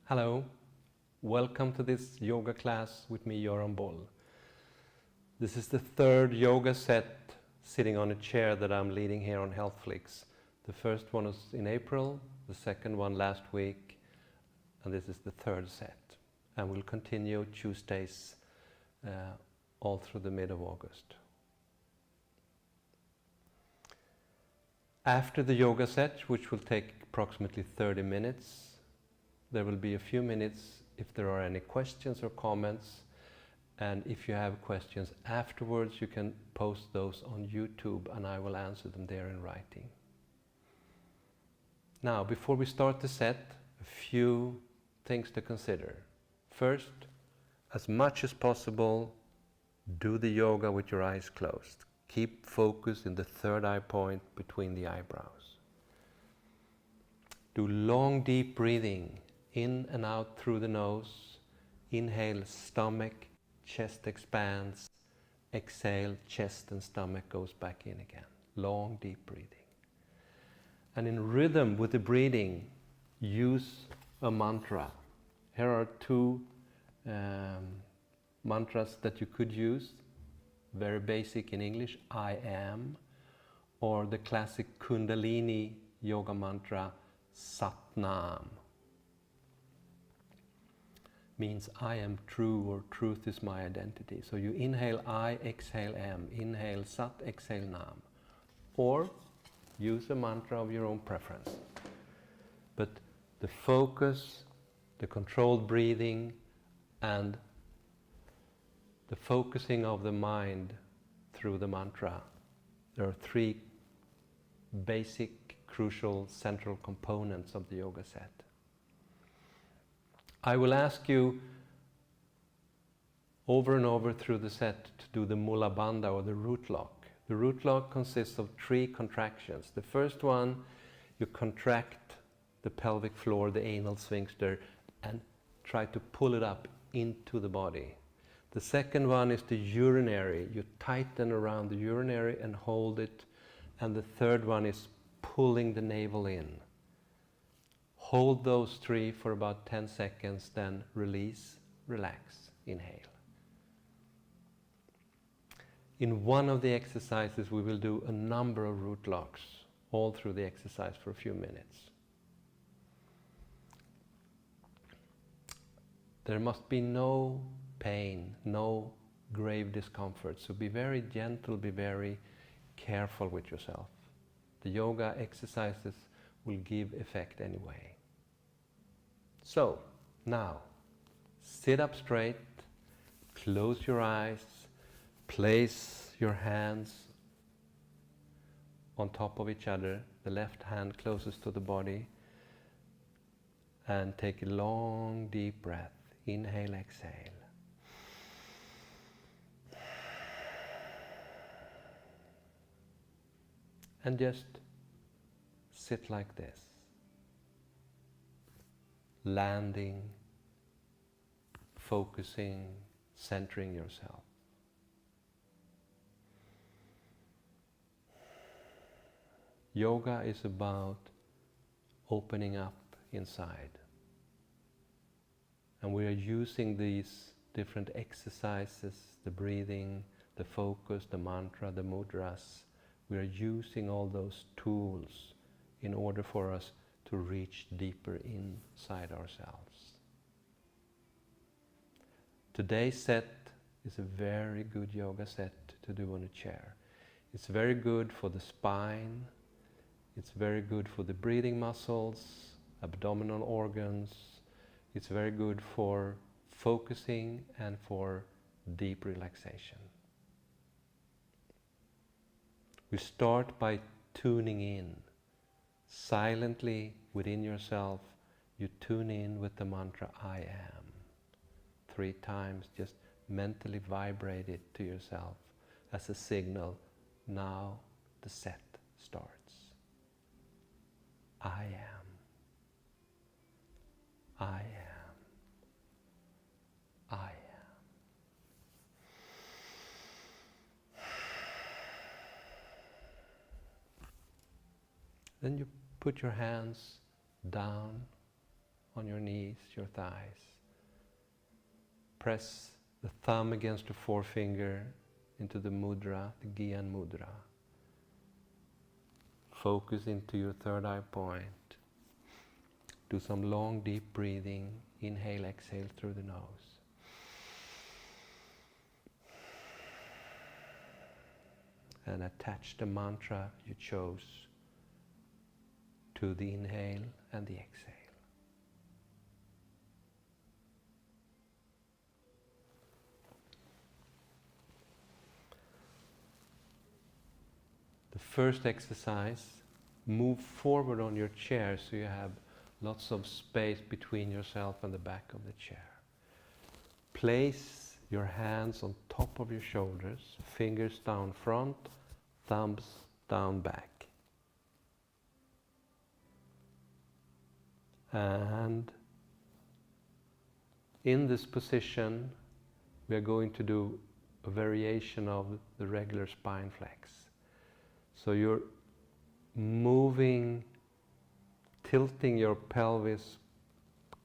Hello, welcome to this yoga class with me, Göran Boll. This is the third yoga set sitting on a chair that I'm leading here on HealthFlix. The first one was in April, the second one last week, and this is the third set. And we'll continue Tuesdays all through the mid of August. After the yoga set, which will take approximately 30 minutes, there will be a few minutes if there are any questions or comments, and if you have questions afterwards you can post those on YouTube and I will answer them there in writing. Now, before we start the set, a few things to consider. First, as much as possible, do the yoga with your eyes closed. Keep focus in the third eye point between the eyebrows. Do long deep breathing in and out through the nose. Inhale, stomach, chest expands. Exhale, chest and stomach goes back in again. Long deep breathing. And in rhythm with the breathing, use a mantra. Here are two mantras that you could use. Very basic in English, I am, or the classic Kundalini yoga mantra, Sat-Nam. Means I am true, or truth is my identity. So you inhale I, exhale am, inhale Sat, exhale Nam. Or use a mantra of your own preference. But the focus, the controlled breathing, and the focusing of the mind through the mantra. There are three basic, crucial, central components of the yoga set. I will ask you over and over through the set to do the Mula Bandha or the root lock. The root lock consists of 3 contractions. The first one, you contract the pelvic floor, the anal sphincter, and try to pull it up into the body. The second one is the urinary. You tighten around the urinary and hold it. And the third one is pulling the navel in. Hold those 3 for about 10 seconds, then release, relax, inhale. In one of the exercises we will do a number of root locks all through the exercise for a few minutes. There must be no pain, no grave discomfort. So be very gentle, be very careful with yourself. The yoga exercises will give effect anyway. So, now, sit up straight, close your eyes, place your hands on top of each other, the left hand closest to the body, and take a long deep breath. Inhale, exhale. And just sit like this, landing, focusing, centering yourself. Yoga is about opening up inside. And we are using these different exercises, the breathing, the focus, the mantra, the mudras. We are using all those tools in order for us to reach deeper inside ourselves. Today's set is a very good yoga set to do on a chair. It's very good for the spine, it's very good for the breathing muscles, abdominal organs, it's very good for focusing and for deep relaxation. We start by tuning in. Silently within yourself, you tune in with the mantra I am. 3 times, just mentally vibrate it to yourself as a signal. Now the set starts. I am. I am. I am. Then you put your hands down on your knees, your thighs. Press the thumb against the forefinger into the mudra, the Gyan mudra. Focus into your third eye point. Do some long, deep breathing. Inhale, exhale through the nose. And attach the mantra you chose to the inhale and the exhale. The first exercise, move forward on your chair so you have lots of space between yourself and the back of the chair. Place your hands on top of your shoulders, fingers down front, thumbs down back. And in this position, we are going to do a variation of the regular spine flex. So you're moving, tilting your pelvis,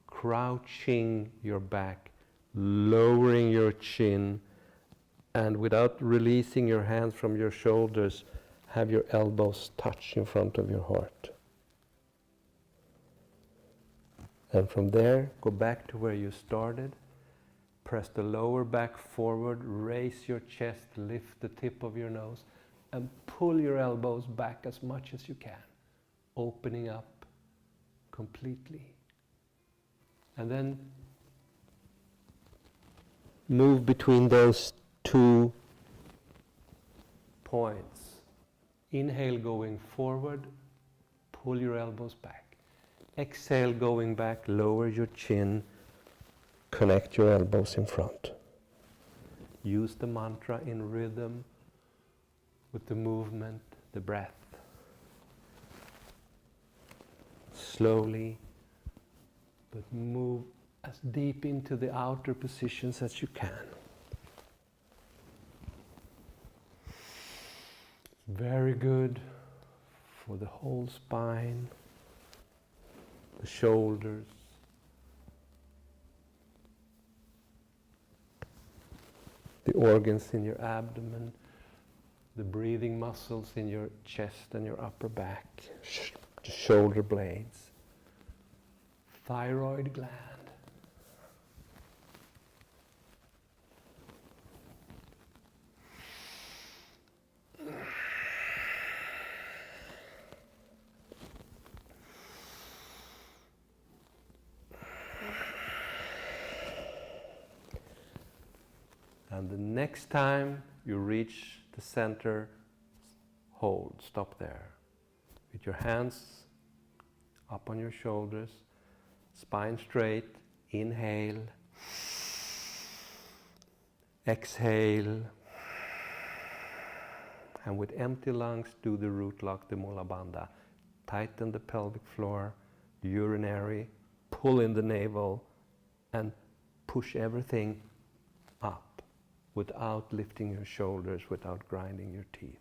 crouching your back, lowering your chin, and without releasing your hands from your shoulders, have your elbows touch in front of your heart. And from there, go back to where you started. Press the lower back forward, raise your chest, lift the tip of your nose, and pull your elbows back as much as you can, opening up completely. And then move between those 2 points. Inhale going forward, pull your elbows back. Exhale going back, lower your chin, connect your elbows in front. Use the mantra in rhythm with the movement, the breath. Slowly, but move as deep into the outer positions as you can. Very good for the whole spine, the shoulders, the organs in your abdomen, the breathing muscles in your chest and your upper back, the shoulder blades, thyroid gland. And the next time you reach the center, hold, stop there. With your hands up on your shoulders, spine straight, inhale, exhale, and with empty lungs do the root lock, the Mula Bandha. Tighten the pelvic floor, the urinary, pull in the navel, and push everything up without lifting your shoulders, without grinding your teeth.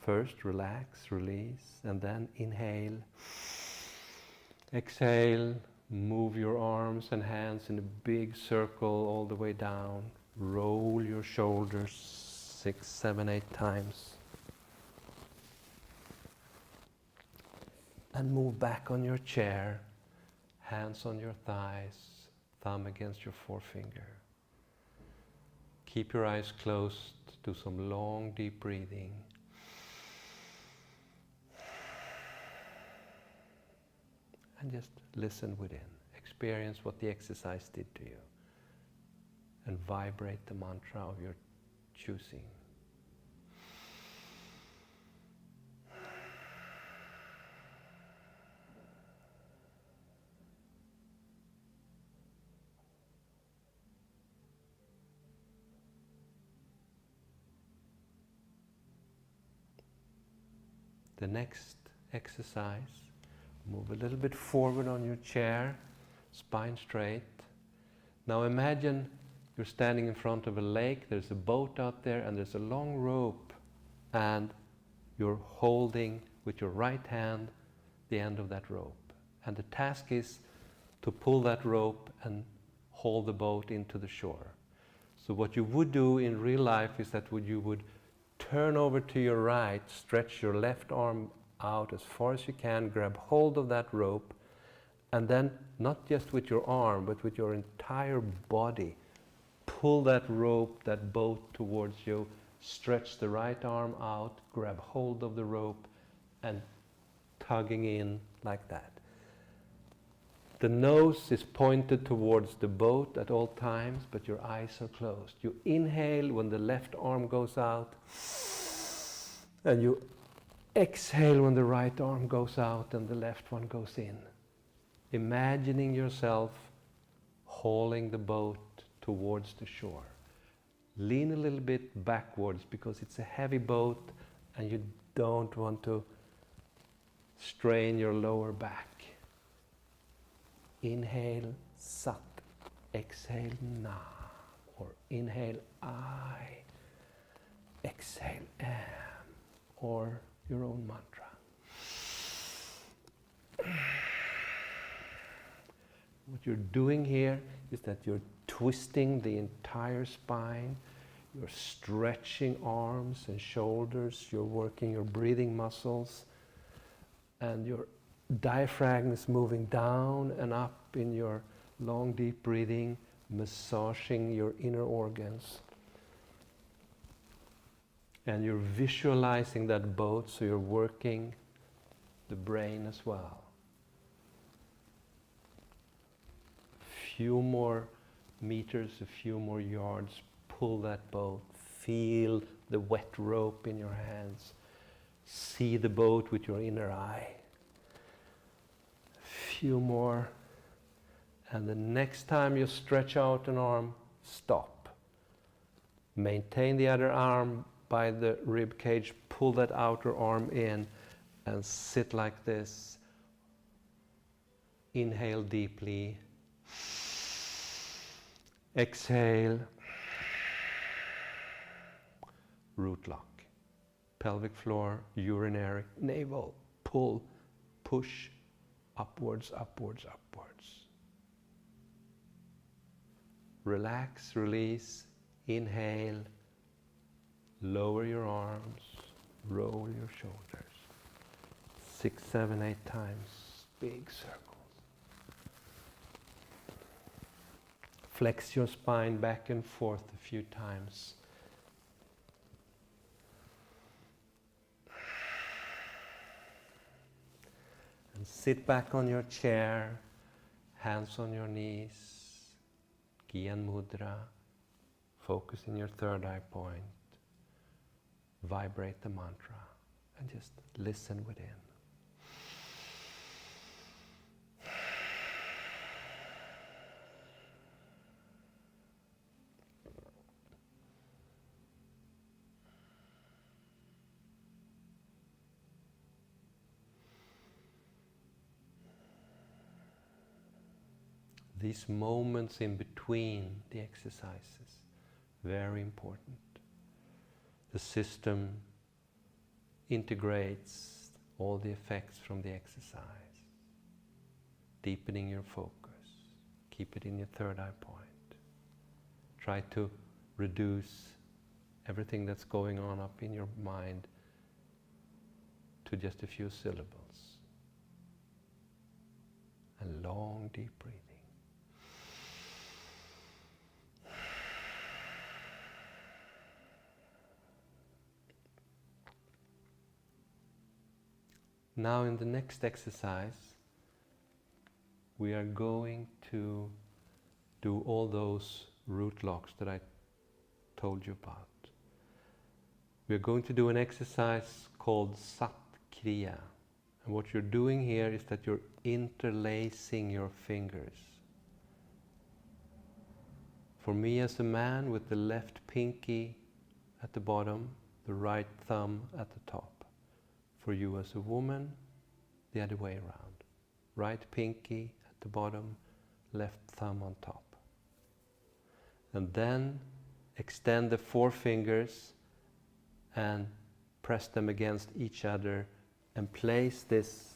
First, relax, release, and then inhale. Exhale, move your arms and hands in a big circle all the way down. Roll your shoulders 6, 7, 8 times. And move back on your chair, hands on your thighs, thumb against your forefinger. Keep your eyes closed, do some long, deep breathing. And just listen within. Experience what the exercise did to you. And vibrate the mantra of your choosing. The next exercise, move a little bit forward on your chair, spine straight. Now imagine you're standing in front of a lake, there's a boat out there and there's a long rope and you're holding with your right hand the end of that rope. And the task is to pull that rope and haul the boat into the shore. So what you would do in real life is that you would turn over to your right, stretch your left arm out as far as you can, grab hold of that rope, and then not just with your arm, but with your entire body, pull that rope, that boat towards you, stretch the right arm out, grab hold of the rope, and tugging in like that. The nose is pointed towards the boat at all times, but your eyes are closed. You inhale when the left arm goes out, and you exhale when the right arm goes out and the left one goes in. Imagining yourself hauling the boat towards the shore. Lean a little bit backwards because it's a heavy boat and you don't want to strain your lower back. Inhale Sat, exhale Na, or inhale I, exhale Am, or your own mantra. What you're doing here is that you're twisting the entire spine, you're stretching arms and shoulders, you're working your breathing muscles, and your diaphragm is moving down and up in your long deep breathing, massaging your inner organs. And you're visualizing that boat, so you're working the brain as well. A few more meters, a few more yards, pull that boat, feel the wet rope in your hands, see the boat with your inner eye. A few more, and the next time you stretch out an arm, stop. Maintain the other arm by the rib cage, pull that outer arm in and sit like this. Inhale deeply. Exhale. Root lock. Pelvic floor, urinary, navel, pull, push, upwards, upwards, upwards. Relax, release, inhale, lower your arms, roll your shoulders. 6, 7, 8 times, big circles. Flex your spine back and forth a few times. And sit back on your chair, hands on your knees, Gyan Mudra, focus in your third eye point, vibrate the mantra, and just listen within. These moments in between the exercises, very important. The system integrates all the effects from the exercise, deepening your focus. Keep it in your third eye point. Try to reduce everything that's going on up in your mind to just a few syllables. And long, deep breathing. Now in the next exercise, we are going to do all those root locks that I told you about. We are going to do an exercise called Sat-Kriya. And what you're doing here is that you're interlacing your fingers. For me as a man, with the left pinky at the bottom, the right thumb at the top. For you as a woman, the other way around. Right pinky at the bottom, left thumb on top. And then extend the four fingers and press them against each other and place this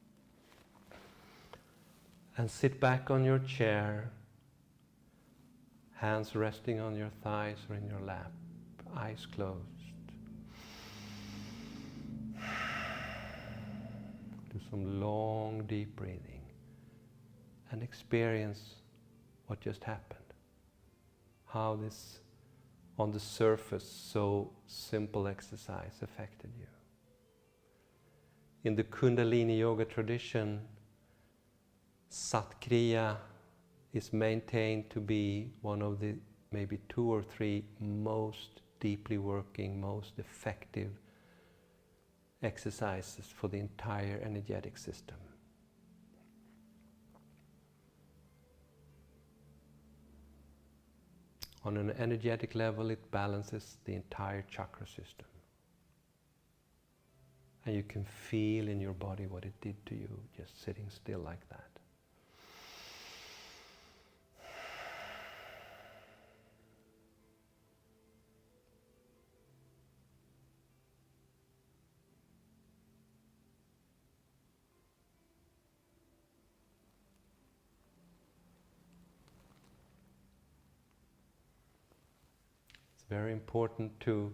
And sit back on your chair, hands resting on your thighs or in your lap, eyes closed. Do some long, deep breathing and experience what just happened. How this, on the surface, so simple exercise affected you. In the Kundalini Yoga tradition, Sat-Kriya is maintained to be one of the maybe 2 or 3 most deeply working, most effective exercises for the entire energetic system. On an energetic level, it balances the entire chakra system. And you can feel in your body what it did to you, just sitting still like that. Very important to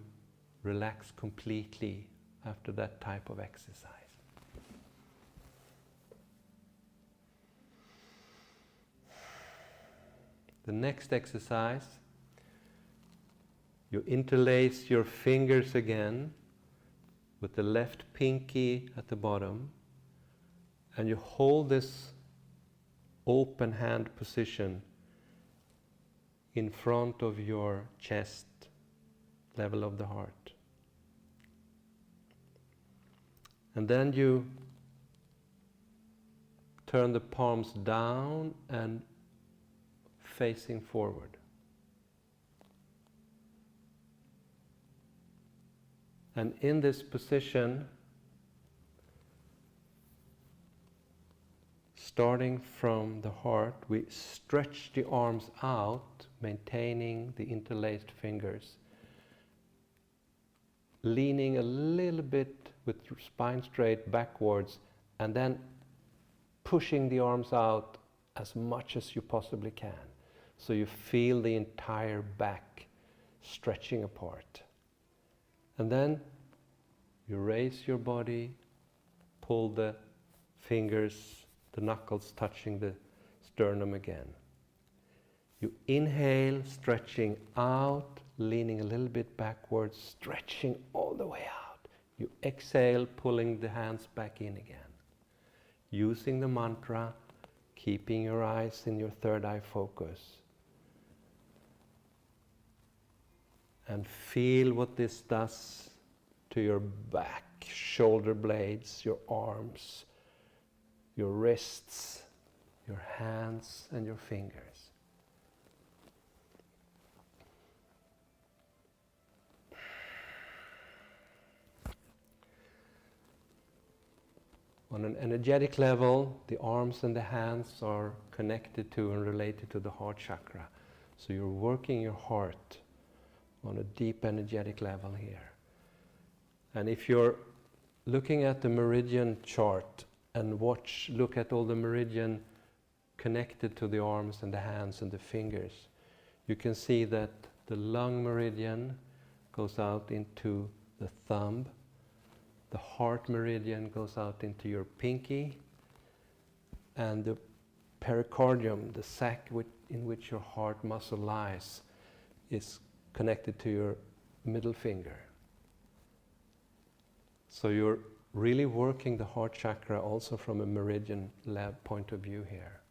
relax completely after that type of exercise. The next exercise, you interlace your fingers again with the left pinky at the bottom, and you hold this open hand position in front of your chest, level of the heart. And then you turn the palms down and facing forward. And in this position, starting from the heart, we stretch the arms out, maintaining the interlaced fingers, leaning a little bit with your spine straight backwards, and then pushing the arms out as much as you possibly can. So you feel the entire back stretching apart. And then you raise your body, pull the fingers, the knuckles touching the sternum again. You inhale, stretching out, leaning a little bit backwards, stretching all the way out. You exhale, pulling the hands back in again. Using the mantra, keeping your eyes in your third eye focus. And feel what this does to your back, shoulder blades, your arms, your wrists, your hands and your fingers. On an energetic level, the arms and the hands are connected to and related to the heart chakra. So you're working your heart on a deep energetic level here. And if you're looking at the meridian chart and look at all the meridian connected to the arms and the hands and the fingers, you can see that the lung meridian goes out into the thumb, the heart meridian goes out into your pinky, and the pericardium, the sac in which your heart muscle lies, is connected to your middle finger. So you're really working the heart chakra also from a meridian lab point of view here.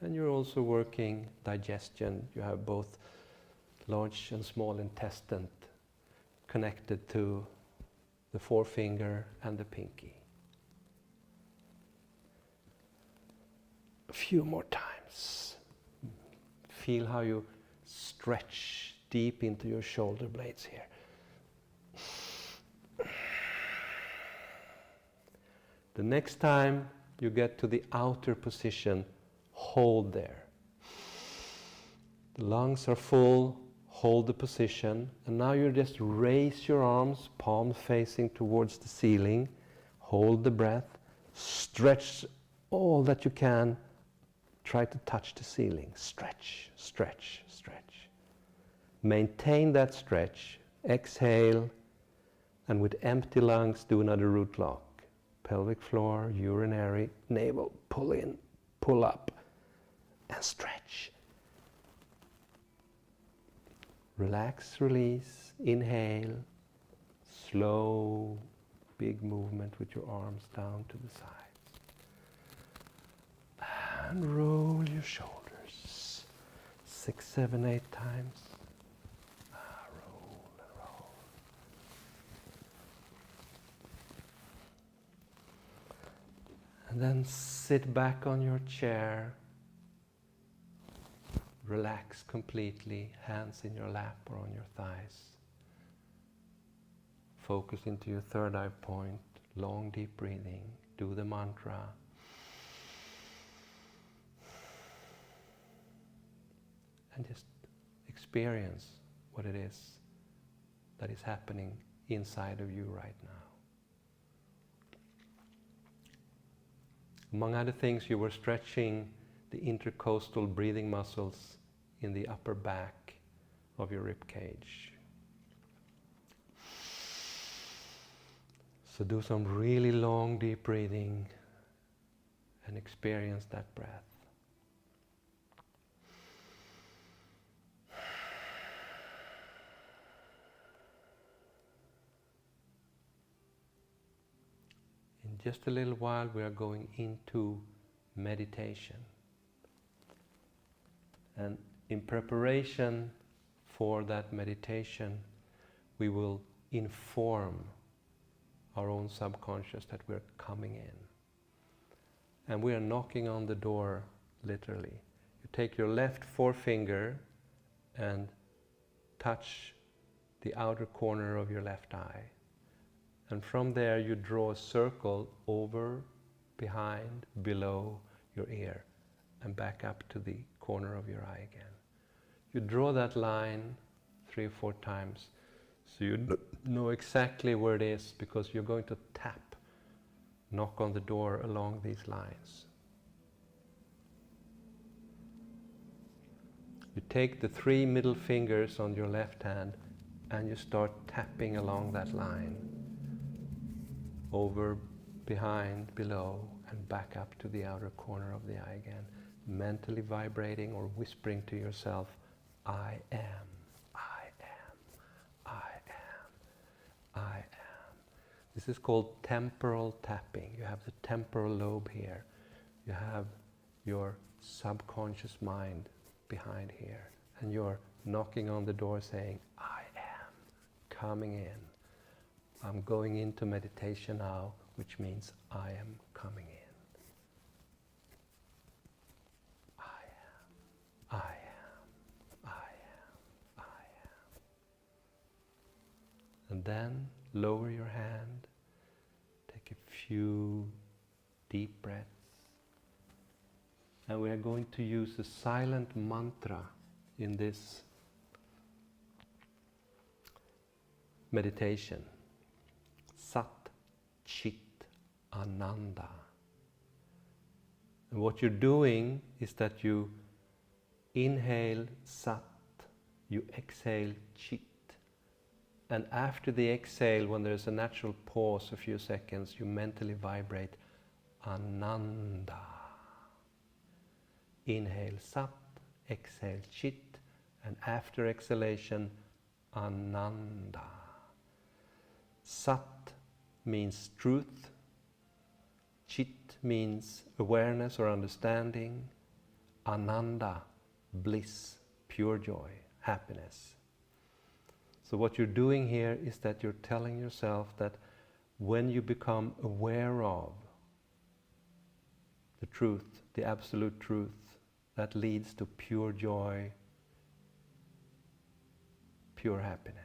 And you're also working digestion. You have both large and small intestine connected to the forefinger and the pinky. A few more times. Feel how you stretch deep into your shoulder blades here. The next time you get to the outer position, hold there. The lungs are full, hold the position, and now you just raise your arms, palms facing towards the ceiling, hold the breath, stretch all that you can Try to touch the ceiling. Stretch, stretch, stretch. Maintain that stretch. Exhale, and with empty lungs do another root lock. Pelvic floor, urinary, navel, pull in, pull up, and stretch. Relax, release, inhale, slow, big movement with your arms down to the sides. And roll your shoulders 6, 7, 8 times. Roll and roll. And then sit back on your chair. Relax completely, hands in your lap or on your thighs. Focus into your third eye point, long deep breathing, do the mantra. And just experience what it is that is happening inside of you right now. Among other things, you were stretching the intercostal breathing muscles in the upper back of your rib cage. So do some really long deep breathing and experience that breath. In just a little while we are going into meditation. And in preparation for that meditation, we will inform our own subconscious that we're coming in. And we are knocking on the door, literally. You take your left forefinger and touch the outer corner of your left eye. And from there you draw a circle over, behind, below your ear, and back up to the corner of your eye again. You draw that line 3 or 4 times, so you know exactly where it is, because you're going to tap, knock on the door along these lines. You take the 3 middle fingers on your left hand and you start tapping along that line, over, behind, below, and back up to the outer corner of the eye again, mentally vibrating or whispering to yourself, I am, I am, I am, I am. This is called temporal tapping. You have the temporal lobe here. You have your subconscious mind behind here. And you're knocking on the door saying, I am coming in. I'm going into meditation now, which means I am coming in. I am, I am, I am. And then lower your hand, take a few deep breaths. And we are going to use a silent mantra in this meditation. Sat-Chit-Ananda. And what you're doing is that you inhale Sat, you exhale Chit. And after the exhale, when there's a natural pause, a few seconds, you mentally vibrate Ananda. Inhale Sat, exhale Chit, and after exhalation, Ananda. Sat means truth, Chit means awareness or understanding, Ananda, bliss, pure joy, happiness. So what you're doing here is that you're telling yourself that when you become aware of the truth, the absolute truth, that leads to pure joy, pure happiness.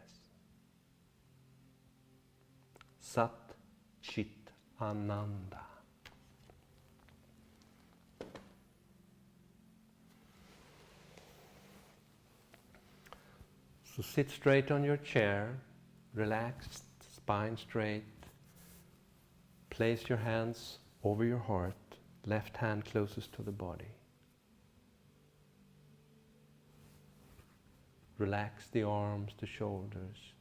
Sat-Chit-Ananda. So sit straight on your chair, relaxed, spine straight. Place your hands over your heart, left hand closest to the body. Relax the arms, the shoulders,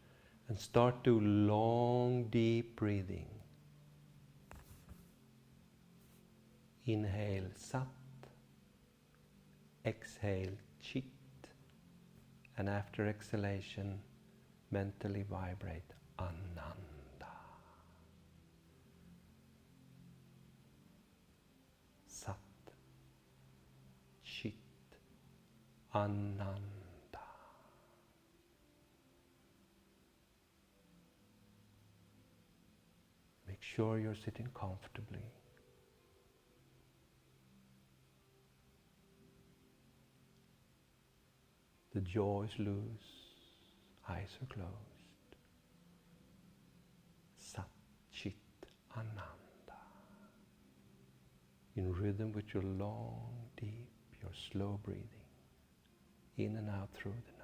and start to long, deep breathing. Inhale Sat, exhale Chit, and after exhalation, mentally vibrate Ananda. Sat, Chit, Ananda. Make sure you're sitting comfortably. The jaw is loose, eyes are closed. Sat-Chit-Ananda. In rhythm with your long, deep, your slow breathing. In and out through the nose.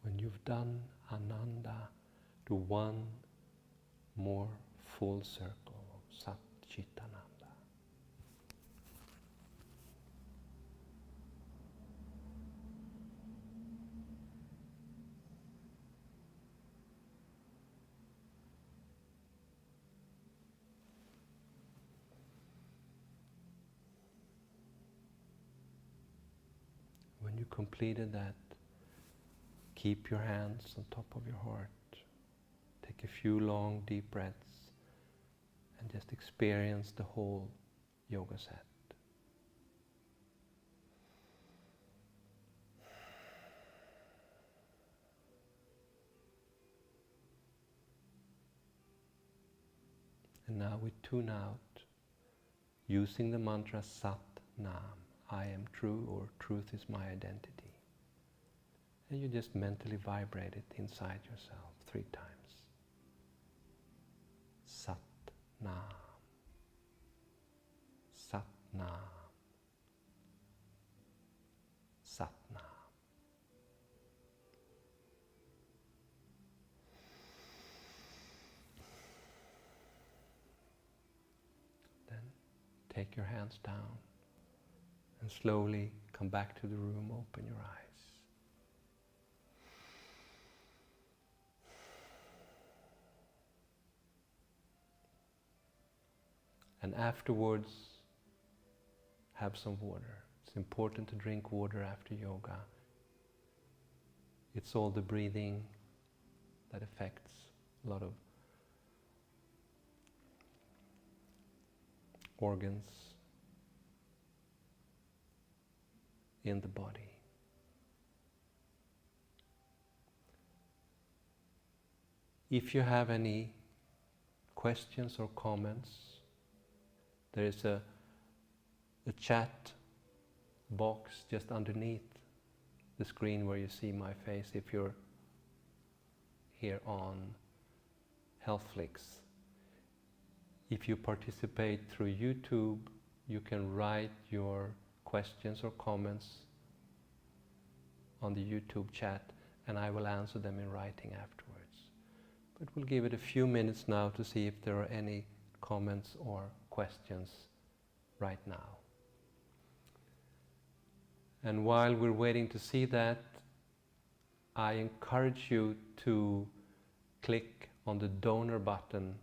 When you've done Ananda, do one more full circle of Sat-Chit-Ananda. When you completed that, keep your hands on top of your heart. Take a few long, deep breaths and just experience the whole yoga set. And now we tune out using the mantra Sat Nam, I am true, or truth is my identity. And you just mentally vibrate it inside yourself 3 times. Sat-Nam, Sat-Nam, Sat-Nam. Then take your hands down and slowly come back to the room, open your eyes. And afterwards, have some water. It's important to drink water after yoga. It's all the breathing that affects a lot of organs in the body. If you have any questions or comments, there is a chat box just underneath the screen where you see my face if you're here on HealthFlix. If you participate through YouTube, you can write your questions or comments on the YouTube chat and I will answer them in writing afterwards. But we'll give it a few minutes now to see if there are any comments or questions right now. And while we're waiting to see that, I encourage you to click on the donor button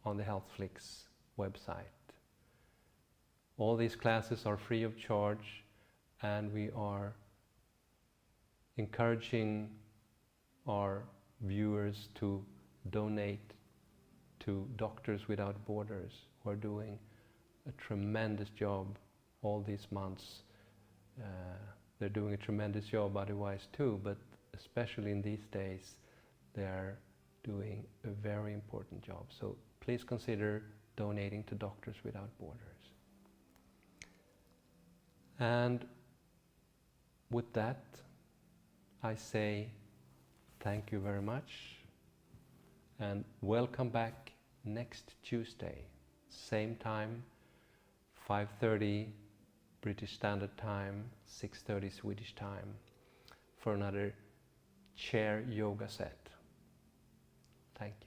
on the HealthFlix website. All these classes are free of charge and we are encouraging our viewers to donate to Doctors Without Borders, who are doing a tremendous job all these months. They're doing a tremendous job otherwise too, but especially in these days, they're doing a very important job. So please consider donating to Doctors Without Borders. And with that, I say thank you very much and welcome back next Tuesday, same time, 5:30 British Standard Time, 6:30 Swedish time, for another chair yoga set. Thank you.